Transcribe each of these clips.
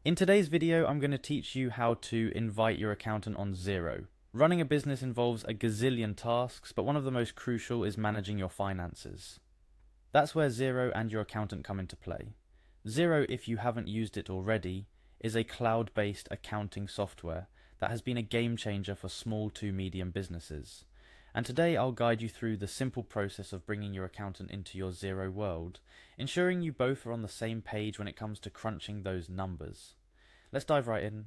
In today's video, I'm going to teach you how to invite your accountant on Xero. Running a business involves a gazillion tasks, but one of the most crucial is managing your finances. That's where Xero and your accountant come into play. Xero, if you haven't used it already, is a cloud-based accounting software that has been a game changer for small to medium businesses. And today I'll guide you through the simple process of bringing your accountant into your Xero world, ensuring you both are on the same page when it comes to crunching those numbers. Let's dive right in.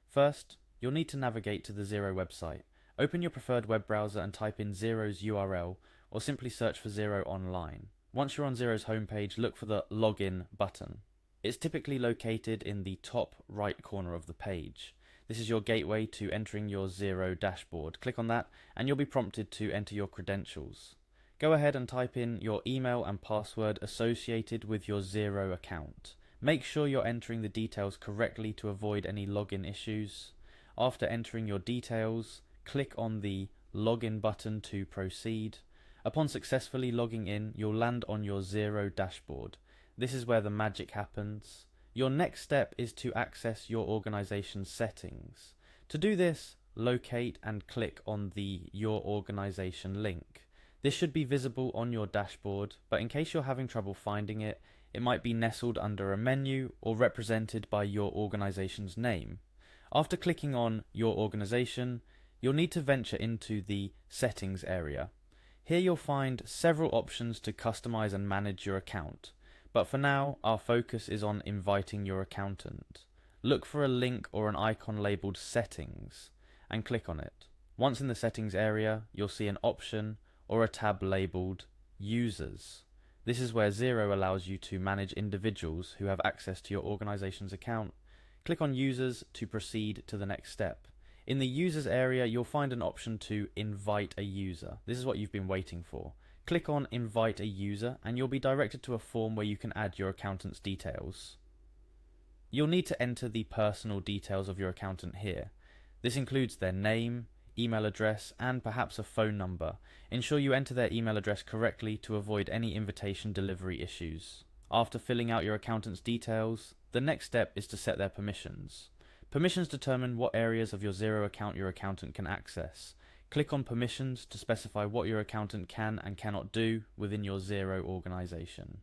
First, you'll need to navigate to the Xero website. Open your preferred web browser and type in Xero's URL, or simply search for Xero online. Once you're on Xero's homepage, look for the Login button. It's typically located in the top right corner of the page. This is your gateway to entering your Xero dashboard. Click on that and you'll be prompted to enter your credentials. Go ahead and type in your email and password associated with your Xero account. Make sure you're entering the details correctly to avoid any login issues. After entering your details, click on the Login button to proceed. Upon successfully logging in, you'll land on your Xero dashboard. This is where the magic happens. Your next step is to access your organization's settings. To do this, locate and click on the Your Organization link. This should be visible on your dashboard, but in case you're having trouble finding it, it might be nestled under a menu or represented by your organization's name. After clicking on Your Organization, you'll need to venture into the Settings area. Here you'll find several options to customize and manage your account. But for now, our focus is on inviting your accountant. Look for a link or an icon labeled Settings and click on it. Once in the Settings area, you'll see an option or a tab labeled Users. This is where Xero allows you to manage individuals who have access to your organization's account. Click on Users to proceed to the next step. In the Users area, you'll find an option to invite a user. This is what you've been waiting for. Click on Invite a User and you'll be directed to a form where you can add your accountant's details. You'll need to enter the personal details of your accountant here. This includes their name, email address, and perhaps a phone number. Ensure you enter their email address correctly to avoid any invitation delivery issues. After filling out your accountant's details, the next step is to set their permissions. Permissions determine what areas of your Xero account your accountant can access. Click on Permissions to specify what your accountant can and cannot do within your Xero organization.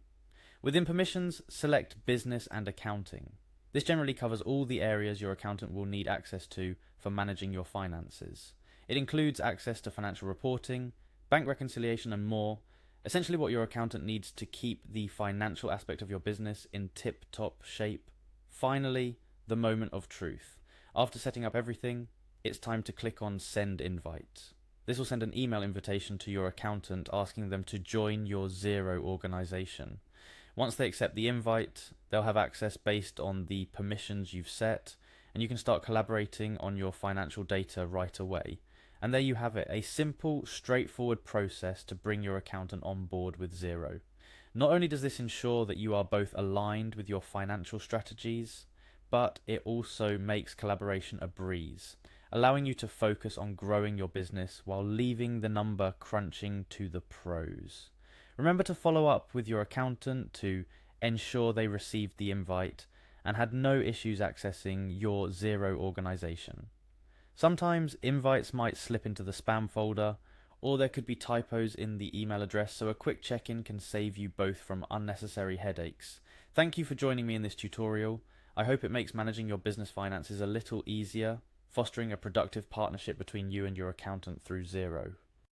Within Permissions, select Business and Accounting. This generally covers all the areas your accountant will need access to for managing your finances. It includes access to financial reporting, bank reconciliation, and more. Essentially what your accountant needs to keep the financial aspect of your business in tip-top shape. Finally, the moment of truth. After setting up everything, it's time to click on Send Invite. This will send an email invitation to your accountant asking them to join your Xero organization. Once they accept the invite, they'll have access based on the permissions you've set, and you can start collaborating on your financial data right away. And there you have it, a simple, straightforward process to bring your accountant on board with Xero. Not only does this ensure that you are both aligned with your financial strategies, but it also makes collaboration a breeze, allowing you to focus on growing your business while leaving the number crunching to the pros. Remember to follow up with your accountant to ensure they received the invite and had no issues accessing your Xero organization. Sometimes invites might slip into the spam folder, or there could be typos in the email address, so a quick check-in can save you both from unnecessary headaches. Thank you for joining me in this tutorial. I hope it makes managing your business finances a little easier, fostering a productive partnership between you and your accountant through Xero.